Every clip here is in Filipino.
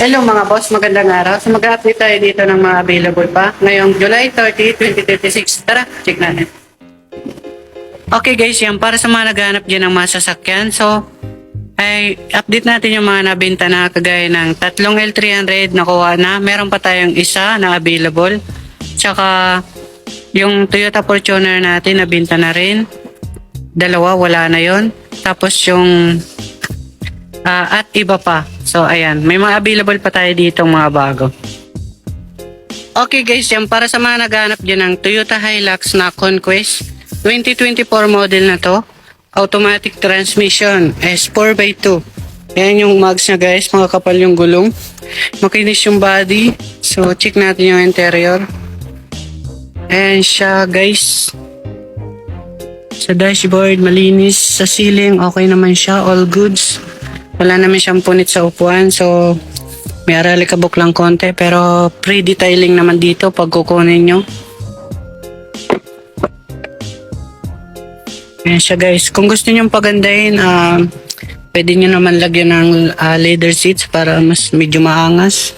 Hello mga boss, magandang araw. So mag-update tayo dito ng mga available pa. Ngayong July 30, 2026. Tara, check natin. Okay guys, yan para sa mga naghahanap dyan ng mga sasakyan. So, ay update natin yung mga nabenta na kagaya ng tatlong L300 nakuha na. Meron pa tayong isa na available. Tsaka yung Toyota Fortuner natin nabenta na rin. Dalawa, wala na yon. Tapos yung at iba pa. So ayan, may mga available pa tayo dito mga bago. Okay guys, yan para sa mga naghahanap dyan ng Toyota Hilux na Conquest 2024 model na to. Automatic transmission S4x2. Yan yung mags niya guys, makakapal yung gulong. Makinis yung body. So check natin yung interior. Ayan siya guys. Sa dashboard malinis. Sa ceiling okay naman siya, all goods. Wala naman siyang punit sa upuan, so may aralikabok lang konti, pero pre-detailing naman dito pag kukunin nyo. Ayan siya guys, kung gusto nyo pagandahin, pwede nyo naman lagyan ng leather seats para mas medyo maangas.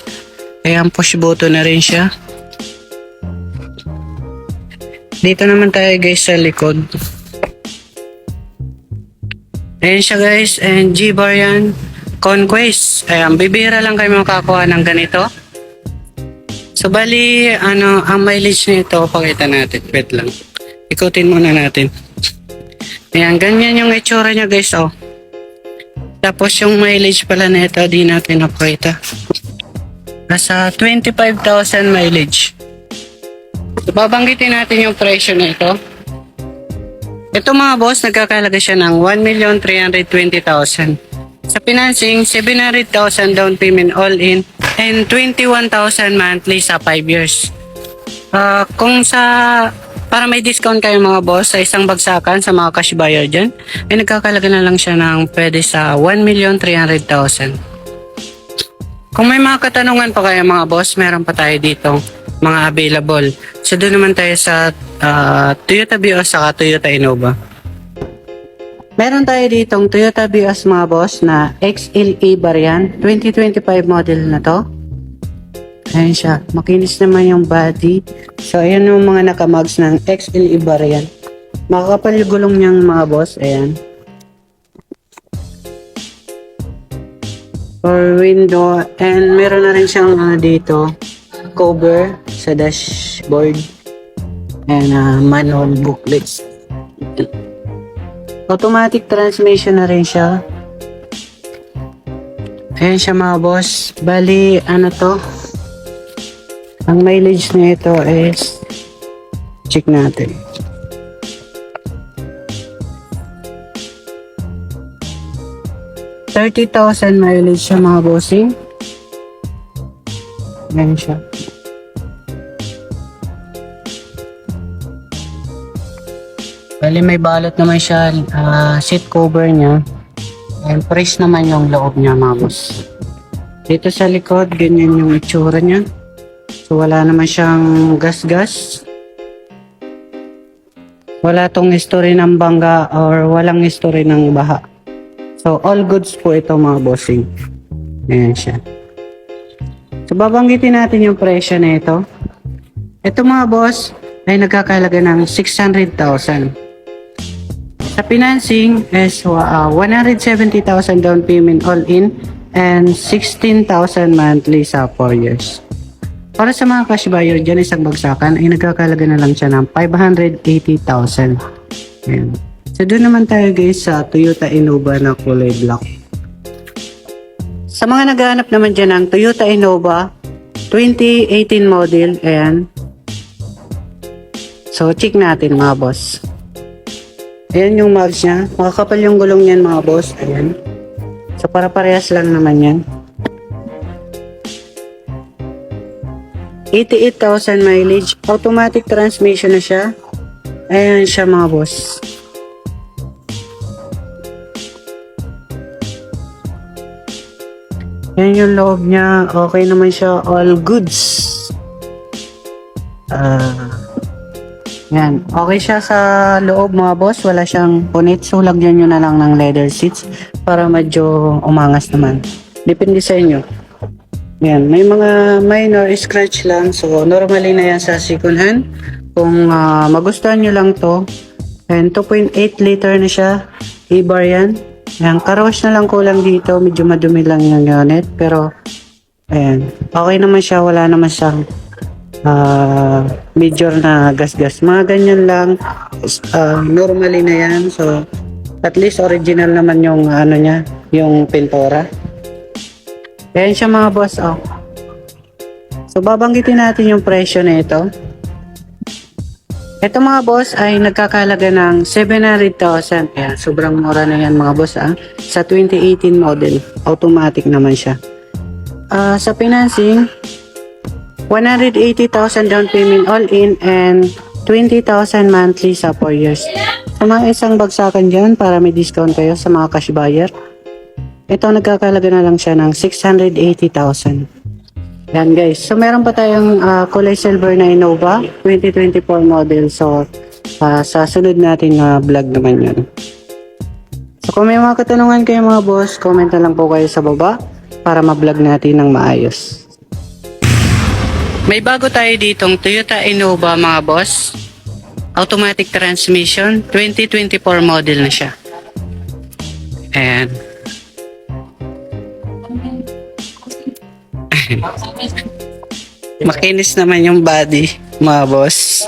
Ayan, push button na rin siya. Dito naman tayo guys sa likod. Ayan siya guys, and G-Bar yan, Conquest. Ayan, bibihira lang kayo makakuha ng ganito. So bali, ang mileage nito, pakita natin, wait lang. Ikutin muna natin. Ayan, ganyan yung itsura niya guys, oh. Tapos yung mileage pala nito, di natin napakita. Nasa 25,000 mileage. So babanggitin natin yung presyo na ito. Ito mga boss, nagkakalaga siya ng 1,320,000. Sa financing, 700,000 down payment all in and 21,000 monthly sa 5 years. Para may discount kayo mga boss sa isang bagsakan sa mga cash buyer dyan, ay nagkakalaga na lang siya ng pwede sa 1,300,000. Kung may mga katanungan pa kayo mga boss, meron pa tayo dito mga available. So doon naman tayo sa Toyota Vios saka Toyota Innova. Meron tayo ditong Toyota Vios mga boss na XLE variant 2025 model na to. Ayan siya, makinis naman yung body. So ayan yung mga nakamags ng XLE variant. Makakapal yung gulong niyang mga boss. Ayan. For window, and meron na rin siyang dito cover sa dashboard and manual booklets. Automatic transmission na rin siya. Ayan siya mga boss. Bali, ano to? Ang mileage na ito is, check natin. $30,000 mileage siya mga bossing. Ayan siya. Bali may balot naman siya, seat cover niya. And press naman yung loob niya mga boss. Dito sa likod, ganyan yung itsura niya. So wala naman siyang gas-gas. Wala tong history ng bangga or walang history ng baha. So all goods po ito mga bossing. Ayan siya. So babanggitin natin yung presyo na ito. Ito mga boss ay nagkakalaga ng 600,000. Sa financing is 170,000 down payment all in and 16,000 monthly sa 4 years. Para sa mga cash buyer dyan isang bagsakan ay nagkakalaga na lang siya ng 580,000. Ayan. So doon naman tayo guys sa Toyota Innova na kulay black. Sa mga naghahanap naman dyan ng Toyota Innova 2018 model, ayan. So check natin mga boss. Ayan yung mags niya. Makakapal yung gulong niyan mga boss. Ayan. So para parehas lang naman yan. 88,000 mileage. Automatic transmission na siya. Ayan siya mga boss. Yan yung loob niya. Okay naman siya. All goods. Yan. Okay siya sa loob mga boss. Wala siyang punit. So lagyan nyo na lang ng leather seats para medyo umangas naman. Depende sa inyo. Yan, may mga minor scratch lang. So, normally na yan sa second hand. Kung magustuhan nyo lang to, and 2.8 liter na siya. E-bar yan. Yan, karawash na lang kulang dito. Medyo madumi lang yung unit. Pero, ayan, okay naman siya. Wala naman siyang major na gas-gas. Mga ganyan lang. Normally na yan. So, at least original naman yung ano niya, yung pintura. Ayan siya mga boss, oh. So, babanggitin natin yung presyo na ito. Ito mga boss ay nagkakalaga ng 700,000. Ayan, sobrang mura na yan mga boss, ah. Sa 2018 model. Automatic naman siya. Sa financing, 180,000 down payment all in and 20,000 monthly sa 4 years. Sa mga isang bagsakan dyan para may discount kayo sa mga cash buyer. Ito nagkakalaga na lang siya ng 680,000. Yan guys. So meron pa tayong kulay silver na Innova 2024 model. So sa sunod natin na vlog naman yun. So kung may mga katanungan kayo mga boss, comment na lang po kayo sa baba para ma-vlog natin ng maayos. May bago tayo ditong Toyota Innova mga boss. Automatic transmission 2024 model na siya. And makinis naman yung body mga boss.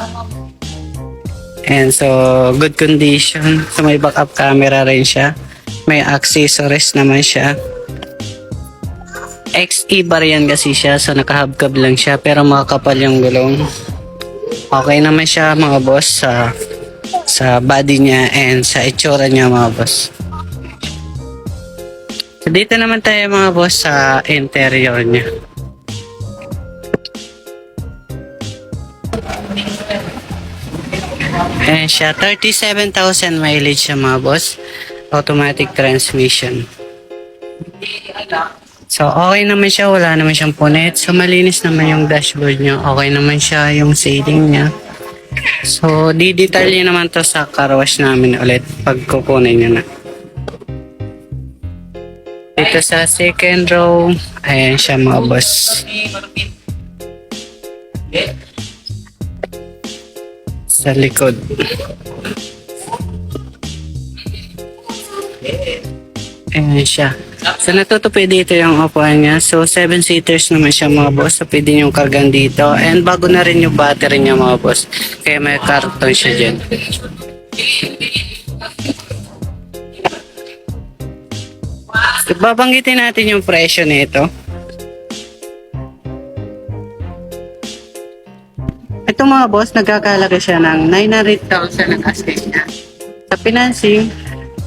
And so good condition. So may backup camera rin siya. May accessories naman siya. XE bar yan kasi siya. So nakahubcap lang siya pero makakapal yung gulong. Okay naman siya mga boss sa body niya and sa itsura niya mga boss. So dito naman tayo mga boss sa interior niya. Ayan siya, 37,000 mileage siya mga boss. Automatic transmission. So okay naman siya, wala naman siyang punit. So malinis naman yung dashboard niya. Okay naman siya yung shading niya. So di-detalye naman to sa car wash namin ulit pag kukunin niya na. Dito sa second row, ayan siya mga boss. Sa likod. Ayan siya. So natutupi dito yung upuan niya. So 7 seaters naman siya mga boss. So pwede yung kargan dito. And bago na rin yung battery niya mga boss. Kaya may karton siya dyan. So, babanggitin natin yung presyo nito. Ito mga boss, nagkakalaga siya ng 900,000 ang asking niya. Sa financing,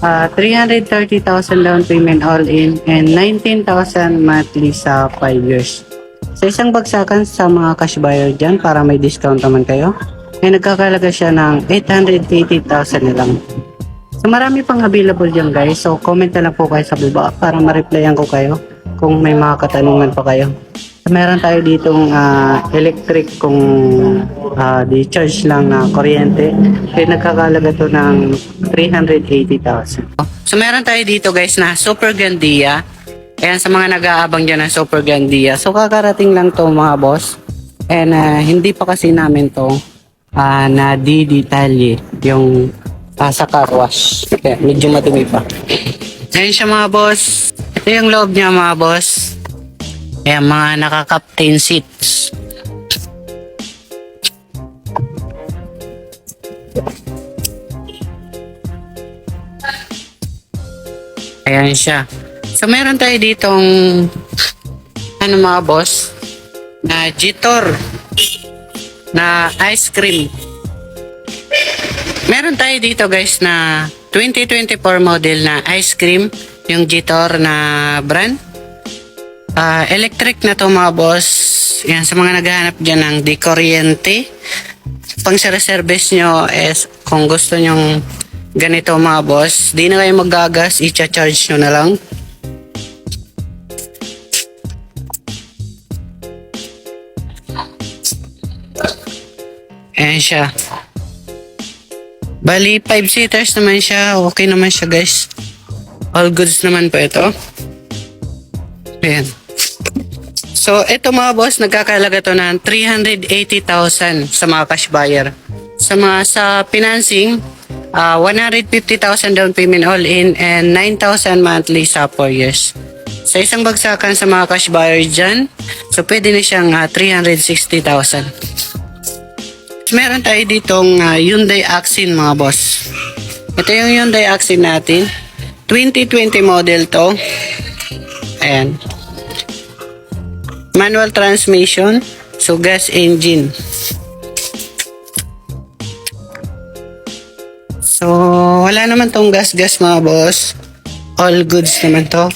330,000 down payment all in and 19,000 monthly sa 5 years. Sa isang bagsakan sa mga cash buyer dyan para may discount naman kayo, ay nagkakalaga siya ng 880,000 na lang. So marami pang available dyan guys, so comment na lang po kayo sa baba para ma-replyan ko kayo kung may mga katanungan pa kayo. So, meron tayo ditong electric kung di-charge lang na kuryente. Kaya nagkakalaga to ng 380,000. So meron tayo dito guys na Super Gandia. Ayan sa mga nag-aabang dyan ng Super Gandia. So kakarating lang to mga boss. And hindi pa kasi namin to na di-detalye yung sa car wash. Kaya medyo madumi pa. Ayan siya mga boss. Ito yung loob niya mga boss. Ayan mga naka-captain seats. Ayan siya. So meron tayo ditong ano mga boss na Jitor na ice cream. Meron tayo dito guys na 2024 model na ice cream, yung Jitor na brand. Electric na to mga boss. Yan sa mga naghahanap dyan ng di kuryente. Pang service nyo is kung gusto nyong ganito mga boss, di na kayo maggagas, i-charge nyo na lang. Ayan siya. Bali, 5 seaters naman siya. Okay naman siya guys. All goods naman po ito. Ayan. So, ito mga boss, nagkakalaga to ng 380,000 sa mga cash buyer. Sa financing, 150,000 down payment all in and 9,000 monthly sa 4 years. Sa isang bagsakan sa mga cash buyer dyan, so pwede na siyang 360,000. Meron tayo ditong Hyundai Accent mga boss. Ito yung Hyundai Accent natin. 2020 model to. Ayan. Manual transmission. So gas engine. So wala naman tong gas-gas mga boss. All goods naman to.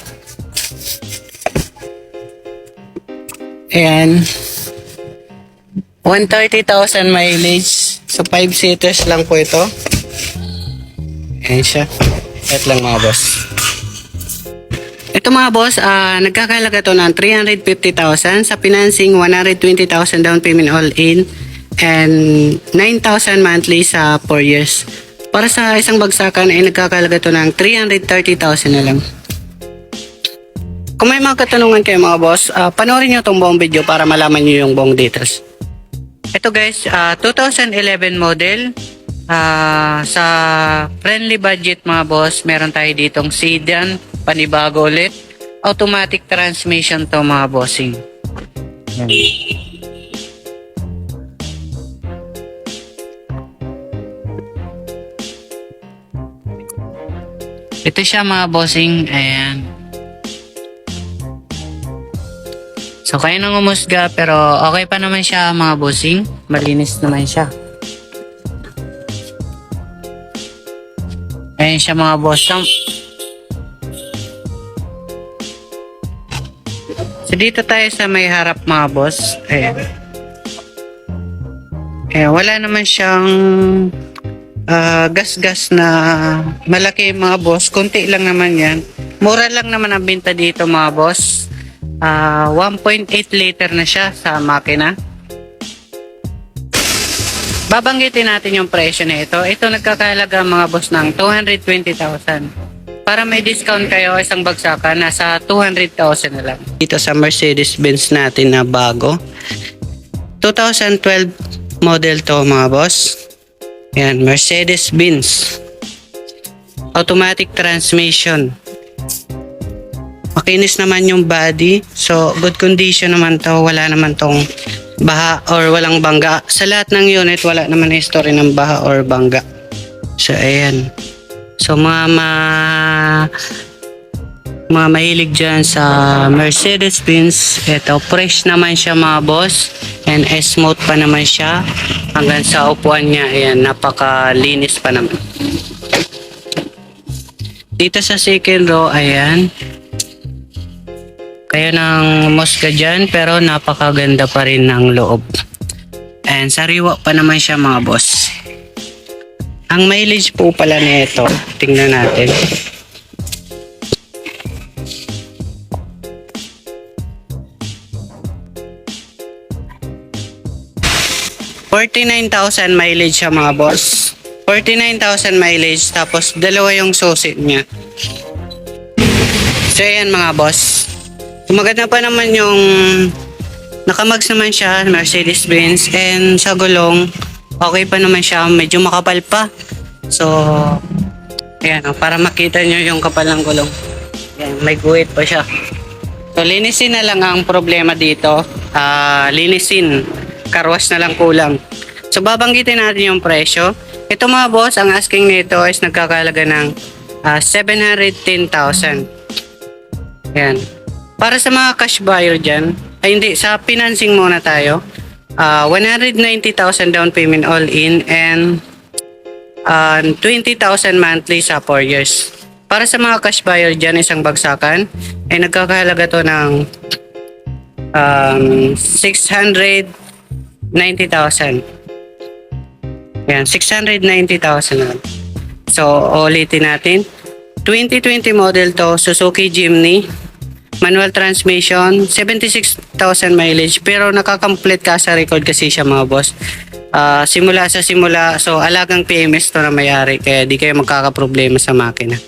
Ayan. 130,000 mileage. So 5 seaters lang po ito. Ayan siya. Ito lang mga boss. Ito mga boss, nagkakalaga to ng 350,000 sa financing, 120,000 down payment all in and 9,000 monthly sa 4 years. Para sa isang bagsakan ay nagkakalaga to ng 330,000 na lang. Kung may mga katanungan kayo mga boss, panoorin nyo itong buong video para malaman nyo yung buong details. Ito guys, 2011 model. Sa friendly budget mga boss, meron tayo ditong sedan, panibago ulit. Automatic transmission to mga bossing. Ito siya mga bossing. Ayan. So kayo nang umusga pero okay pa naman siya mga bossing. Malinis naman siya. Ayan siya mga boss. So dito tayo sa may harap mga boss. Ayan. Ayan, wala naman siyang gas-gas na malaki mga boss. Kunti lang naman yan. Mura lang naman ang binta dito mga boss. 1.8 liter na siya sa makina. Babanggitin natin yung presyo na ito. Ito nagkakahalaga mga boss ng 220,000. Para may discount kayo isang bagsakan, nasa 200,000 na lang. Dito sa Mercedes-Benz natin na bago. 2012 model to mga boss. Yan, Mercedes-Benz. Automatic transmission. Makinis naman yung body. So, good condition naman to. Wala naman tong baha or walang bangga. Sa lahat ng unit, wala naman history ng baha or bangga. So, ayan. So, mga mahilig dyan sa Mercedes-Benz. Ito, fresh naman siya mga boss. And smooth pa naman siya. Hanggang sa upuan niya, ayan, napakalinis pa naman. Dito sa second row, ayan. Kaya nang mosca dyan, pero napakaganda pa rin ng loob. And sariwa pa naman siya mga boss. Ang mileage po pala nito, tingnan natin. $49,000 mileage siya mga boss. 49,000 mileage, tapos dalawa yung susi niya. So ayan mga boss. Maganda pa naman yung nakamags naman siya, Mercedes-Benz, and sa gulong, okay pa naman siya, medyo makapal pa. So, ayan, para makita nyo yung kapal ng gulong. Ayan, may guhit pa siya. So, linisin na lang ang problema dito. Linisin, karwas na lang kulang. So, babanggitin natin yung presyo. Ito mga boss, ang asking nito is nagkakalaga ng 710,000. Ayan. Para sa mga cash buyer dyan, ay hindi, sa financing muna tayo. 190,000 down payment all in and 20,000 monthly sa 4 years. Para sa mga cash buyer dyan, isang bagsakan, ay nagkakahalaga to ng 690,000. Yan, 690,000 na. So, ulitin natin. 2020 model to, Suzuki Jimny. Manual transmission, 76,000 mileage, pero nakaka-complete ka sa record kasi siya mga boss. Simula, so alagang PMS to na may-ari, kaya di kayo magkakaproblema sa makina.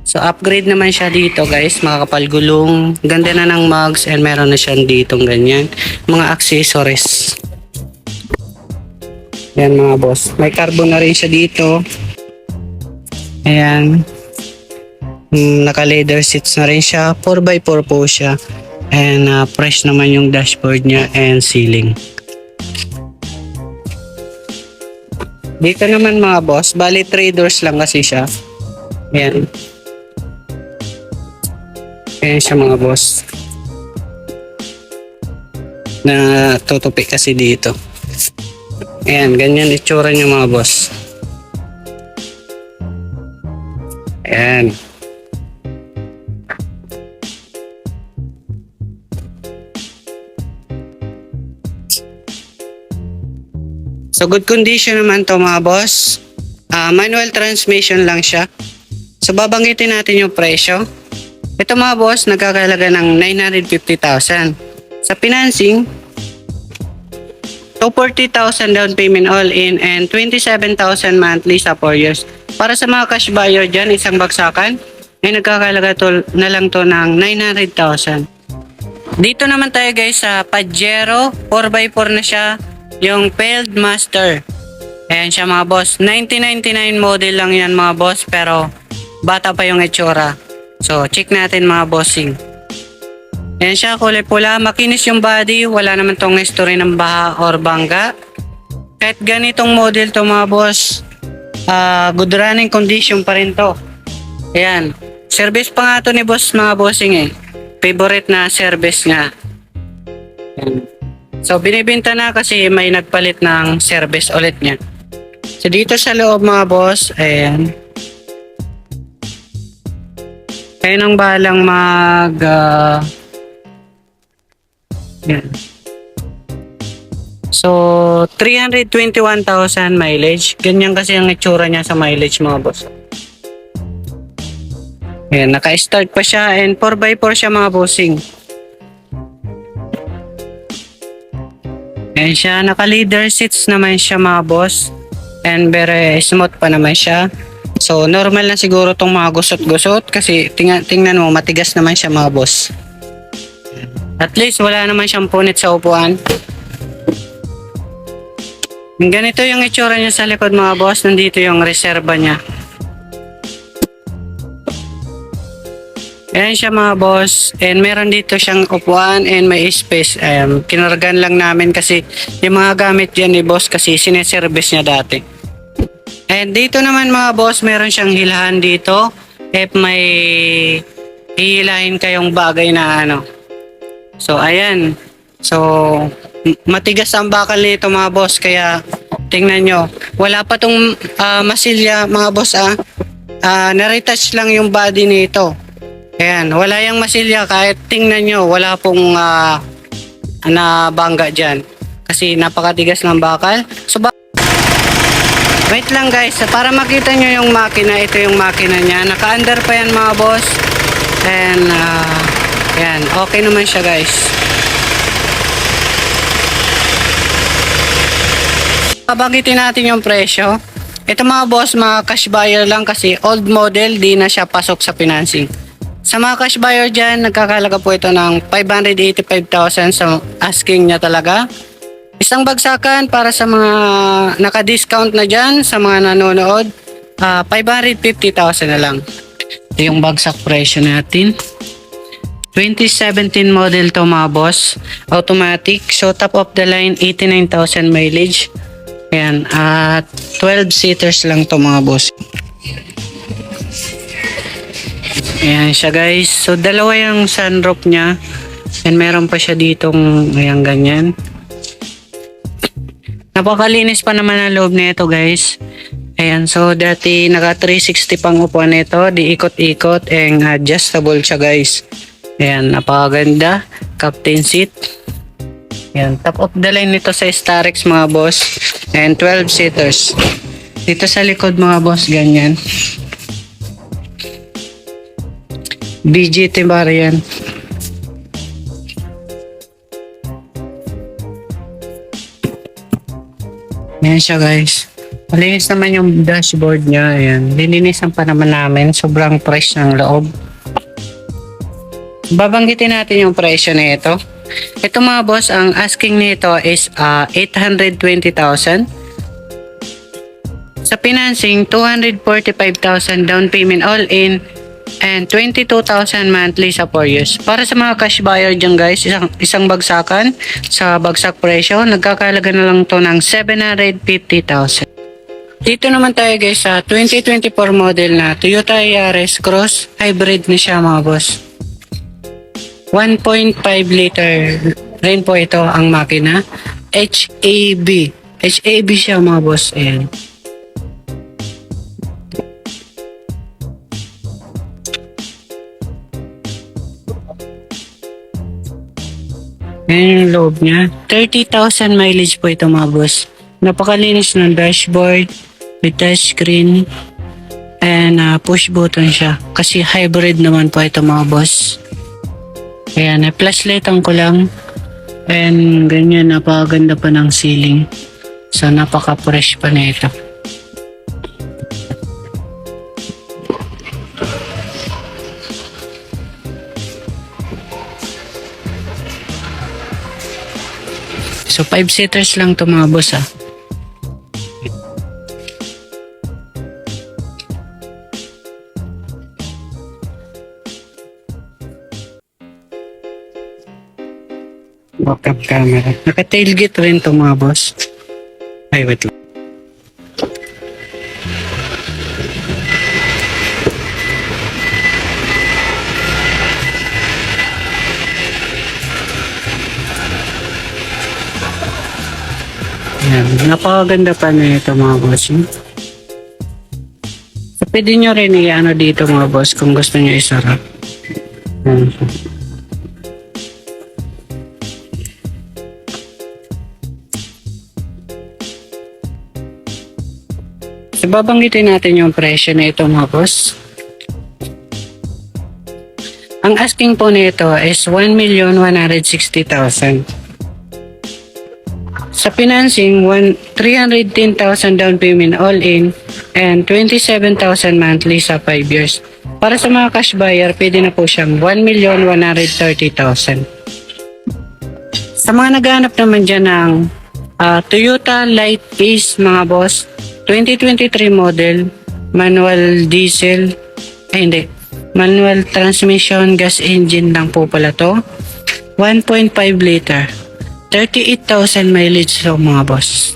So upgrade naman siya dito guys, makakapal gulong, ganda na ng mugs, and meron na siya ditong ganyan, mga accessories. Yan mga boss, may carbon na rin siya dito. Ayan, naka leather seats na rin siya, 4x4 po siya, and fresh naman yung dashboard niya and ceiling. Dito naman mga boss, bali 3 doors lang kasi siya. Ayan. Ayan siya mga boss. Na tutupi kasi dito. Ayan, ganyan itsura niya mga boss. Ayan. So good condition naman to mga boss. Manual transmission lang siya. So babanggitin natin yung presyo. Ito mga boss, nagkakalaga ng 950,000. Sa financing, 240,000 down payment all in and 27,000 monthly sa 4 years. Para sa mga cash buyer dyan, isang bagsakan, ay nagkakalaga na lang to ng 900,000. Dito naman tayo guys sa Pajero, 4x4 na siya. Yung Field Master. Ayan siya mga boss. 1999 model lang yan mga boss. Pero bata pa yung itsura. So check natin mga bossing. Ayan siya, kulay pula. Makinis yung body. Wala naman tong history ng baha or bangga. Kahit ganitong model to mga boss, good running condition pa rin to. Ayan. Service pa nga to ni boss mga bossing eh. Favorite na service nga. Ayan. So binibenta na kasi may nagpalit ng service ulit niya. So dito sa loob mga boss, ayan. Kayo nang bahalang yan. So 321,000 mileage. Ganyan kasi ang itsura niya sa mileage mga boss. Ayan, naka-start pa siya and 4x4 siya mga bossing. Ayan siya, naka-leather seats naman siya mga boss. And very smooth pa naman siya. So normal na siguro tong mga gusot-gusot kasi tingnan mo, matigas naman siya mga boss. At least wala naman siyang punit sa upuan. Ganito yung itsura niya sa likod mga boss. Nandito yung reserva niya. Ayan siya mga boss. And meron dito siyang upuan and may space. Kinargan lang namin kasi yung mga gamit dyan ni boss kasi sineservice niya dati. And dito naman mga boss, meron siyang hilahan dito. If may hihilahin kayong bagay na ano. So ayan. So matigas ang bakal nito mga boss. Kaya tingnan nyo. Wala pa tong masilya mga boss na-retouch lang yung body nito. Ayan, wala yung masilya kahit tingnan nyo, wala pong nabangga dyan. Kasi napakatigas ng bakal. So, wait lang guys, para makita nyo yung makina, ito yung makina niya. Naka-under pa yan mga boss. And, ayan, okay naman siya guys. Pabagitin natin yung presyo. Ito mga boss, mga cash buyer lang kasi old model, di na siya pasok sa financing. Sa mga cash buyer dyan, nagkakalaga po ito ng 585,000 sa asking niya talaga. Isang bagsakan para sa mga naka-discount na dyan, sa mga nanonood, 550,000 na lang. Ito yung bagsak presyo natin. 2017 model to mga boss. Automatic. So top of the line, 89,000 mileage. Ayan. At 12 seaters lang to mga boss. Ayan siya guys. So dalawa yung sunroof niya. And meron pa siya ditong ayan ganyan. Napakalinis pa naman ang loob nito guys. Ayan, so dati naka 360 pang upuan nito. Di ikot-ikot and adjustable siya guys. Ayan, napakaganda. Captain seat. Ayan, top of the line nito sa Starex mga boss. And 12 seaters. Dito sa likod mga boss ganyan. BGT bar yan. Ayan siya guys. Malinis naman yung dashboard niya. Ayan. Lilinisan pa naman namin. Sobrang fresh ng loob. Babanggitin natin yung presyo na ito. Ito mga boss, ang asking nito is 820,000. Sa financing, 245,000 down payment all in and 22,000 monthly sa 4 years. Para sa mga cash buyer dyan guys, isang bagsakan sa bagsak presyo, nagkakalaga na lang to ng 750,000. Dito naman tayo guys sa 2024 model na Toyota Yaris Cross. Hybrid na siya mga boss. 1.5 liter rin po ito ang makina. HAB. HAB siya mga boss. Ayan. Ayan yung loob niya. 30,000 mileage po ito mga boss. Napakalinis ng dashboard. With touchscreen. And push button siya. Kasi hybrid naman po ito mga boss. Ayan, flashlightan ko lang. And ganyan, napakaganda pa ng ceiling. So, napaka-fresh pa na ito. So, 5-seaters lang to mga boss ah. Backup camera. Naka-tailgate rin to mga boss. Ay, wait lang. Ayan. Napakaganda pa na ito mga boss. So, pwede nyo rin i-ano dito mga boss kung gusto nyo isarap. Ayan. So, babanggitin natin yung presyo na ito mga boss. Ang asking po nito is 1,160,000. Sa financing, 310,000 down payment all in and 27,000 monthly sa 5 years. Para sa mga cash buyer, pwede na po siyang 1,130,000. Sa mga naghahanap naman dyan ng Toyota Light Ace mga boss, 2023 model, manual diesel, manual transmission, gas engine lang po pala to. 1.5 liter. 38,000 mileage so mga boss.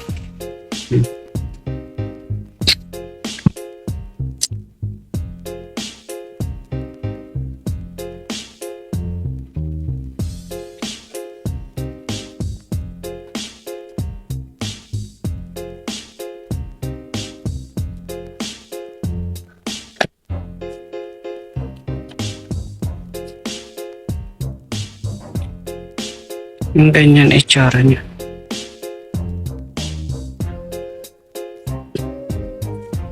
Yung ganyan itsura niya.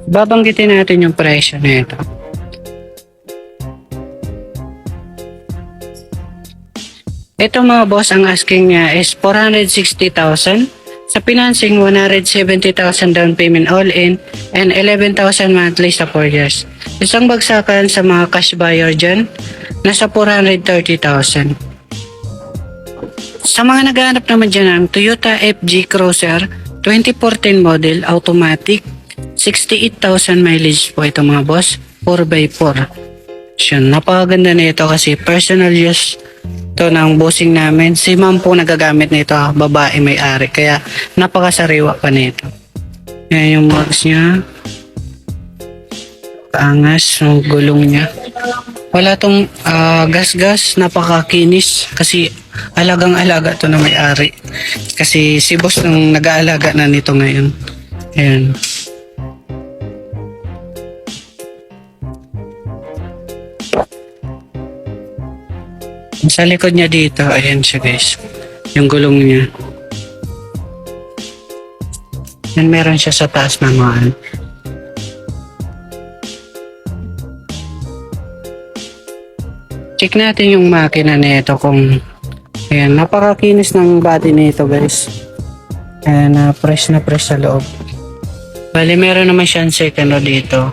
Babanggitin natin yung presyo na ito. Ito mga boss, ang asking niya is 460,000. Sa financing, 170,000 down payment all in and 11,000 monthly sa 4 years. Isang bagsakan sa mga cash buyer dyan, nasa 430,000. Sa mga naghahanap naman dyan ng Toyota FG Cruiser 2014 model, automatic, 68,000 mileage po ito mga boss, 4x4. So, napakaganda na ito kasi personal use to ng bossing namin. Si ma'am po nagagamit nito, babae may-ari, kaya napakasariwa pa nito. Yan yung mags niya. Kaangas yung gulong niya. Wala tong gas-gas, napakakinis kasi alagang-alaga to na may-ari. Kasi si boss nang nag-aalaga na nito ngayon. Ayan. Sa likod niya dito, ayan siya guys. Yung gulong niya. Yan, meron siya sa taas ng mga check natin yung makina nito kung ayan, napakakinis ng body nito guys. Ayan, fresh na fresh sa loob. Bali, meron naman siyang second row dito.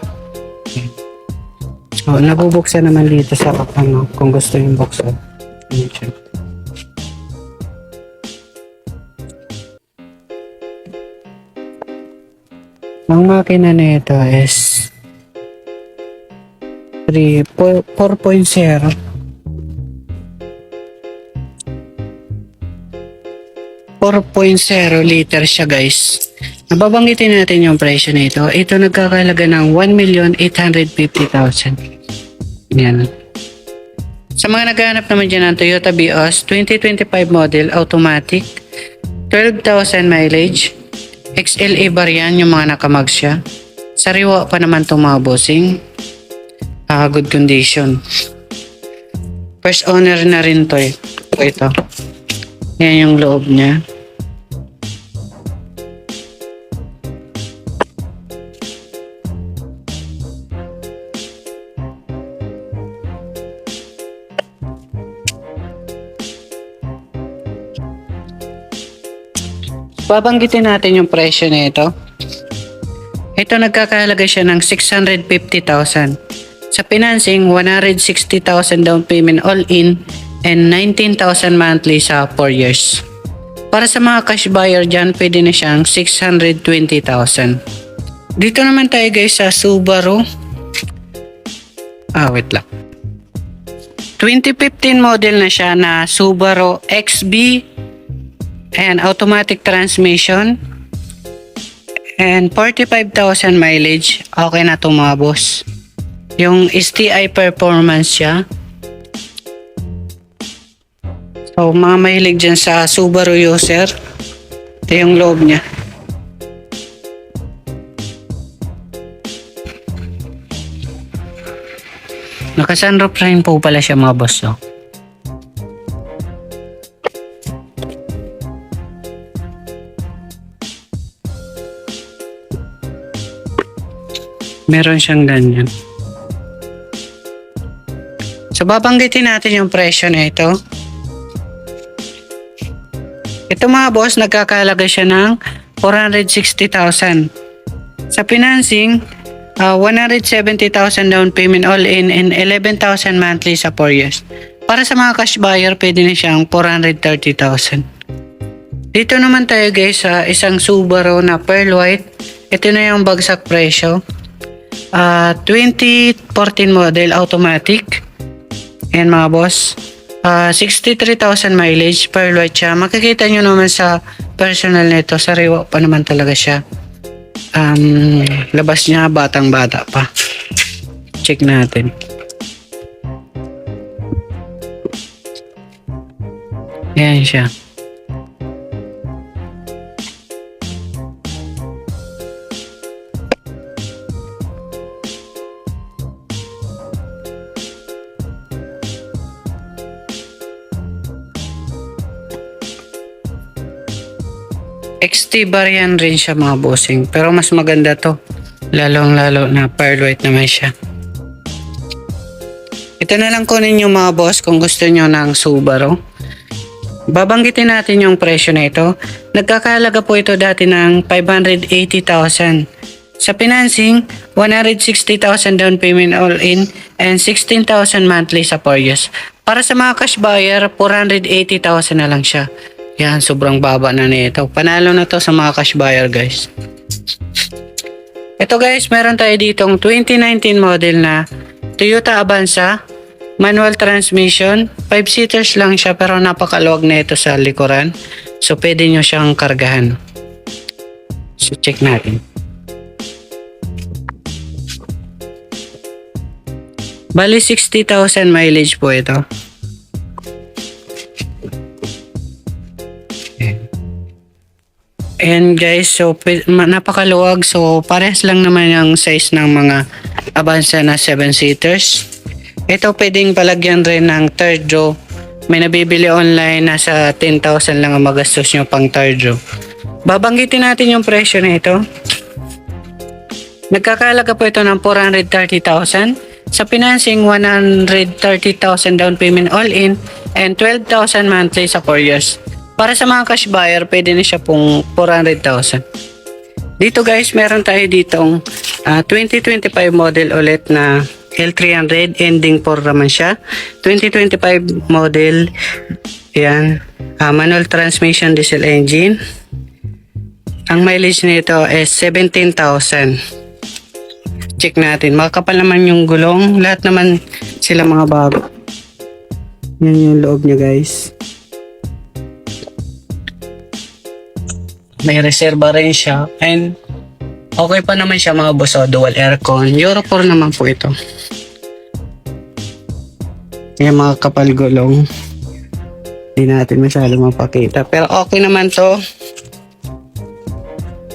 So, nabubuksan naman dito sa ano, kung gusto yung buksan. Ayan siya. Ang makina nito is 4.0. 4.0 liter siya, guys. Nababanggitin natin yung presyo nito. Ito nagkakalaga ng 1,850,000. Yan. Sa mga naghahanap naman dyan ng Toyota Vios 2025 model automatic, 12,000 mileage, XLA variant yung mga nakamag siya. Sariwa pa naman itong mga bossing. Good condition. First owner na rin to eh. Ito. Yan yung loob niya. Babanggitin natin yung presyo nito. Ito nagkakahalaga siya ng 650,000. Sa financing, 160,000 down payment all in and 19,000 monthly sa 4 years. Para sa mga cash buyer dyan, pwede na siyang 620,000. Dito naman tayo guys sa Subaru. Wait lang. 2015 model na siya na Subaru XB and automatic transmission and 45,000 mileage. Okay na to mga boss. Yung STI performance siya. So mga mahilig dyan sa Subaru user, ito yung loob niya. Naka-sunroof rin po pala siya mga boss. So. Meron siyang ganyan. So babanggitin natin yung presyo na ito. Ito mga boss, nagkakahalaga siya ng 460,000. Sa financing, 170,000 down payment all in and 11,000 monthly sa 4 years. Para sa mga cash buyer, pwede na siyang 430,000. Dito naman tayo guys sa isang Subaru na pearl white. Ito na yung bagsak presyo. 2014 model automatic. Ayan mga boss. 63,000 mileage, pearl white siya. Makikita nyo naman sa personal nito, sariwa pa naman talaga siya. Labas niya, batang bata pa. Check natin. Ayan siya. XT variant rin siya mga bossing, pero mas maganda to, lalong-lalo na pearl white naman siya. Ito na lang kunin nyo mga boss kung gusto nyo ng Subaru. Babanggitin natin yung presyo na ito. Nagkakahalaga po ito dati ng 580,000. Sa financing, 160,000 down payment all in and 16,000 monthly sa 4 years. Para sa mga cash buyer, 480,000 na lang siya. Yan, sobrang baba na nito. Panalo na to sa mga cash buyer guys. Ito guys, meron tayo ditong 2019 model na Toyota Avanza. Manual transmission. 5-seaters lang siya pero napakaluwag na ito sa likuran. So pwede nyo siyang kargahan. So check natin. Bali 60,000 mileage po ito. Ayan guys, so napakaluwag. So parehas lang naman yung size ng mga Avanza na 7-seaters. Ito pwedeng palagyan rin ng third row. May nabibili online, nasa 10,000 lang ang magastos nyo pang third row. Babanggitin natin yung presyo na ito. Nagkakalaga po ito ng 430,000. Sa financing, 130,000 down payment all in and 12,000 monthly sa 4 years. Para sa mga cash buyer, pwede na siya pong 400,000. Dito guys, meron tayo ditong 2025 model ulit na L300, ending 4 naman siya. 2025 model, yan, manual transmission diesel engine. Ang mileage nito is 17,000. Check natin, makakapal naman yung gulong, lahat naman sila mga bago. Yan yung loob niya guys. May reserva rin siya. And okay pa naman siya mga boss. Dual aircon. Euro 4 naman po ito. Yung mga kapal gulong. Hindi natin masyado mapakita. Pero okay naman to.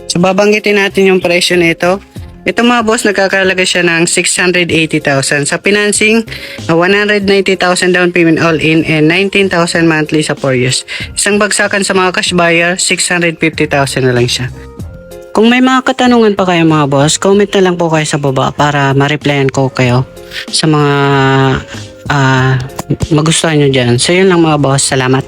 So babanggitin natin yung presyo nito. Ito mga boss, nagkakalaga siya ng 680,000. Sa financing, 190,000 down payment all in and 19,000 monthly sa 4 years. Isang bagsakan sa mga cash buyer, 650,000 na lang siya. Kung may mga katanungan pa kayo mga boss, comment na lang po kayo sa baba para ma-replyan ko kayo sa mga magustuhan nyo dyan. So yun lang mga boss, salamat.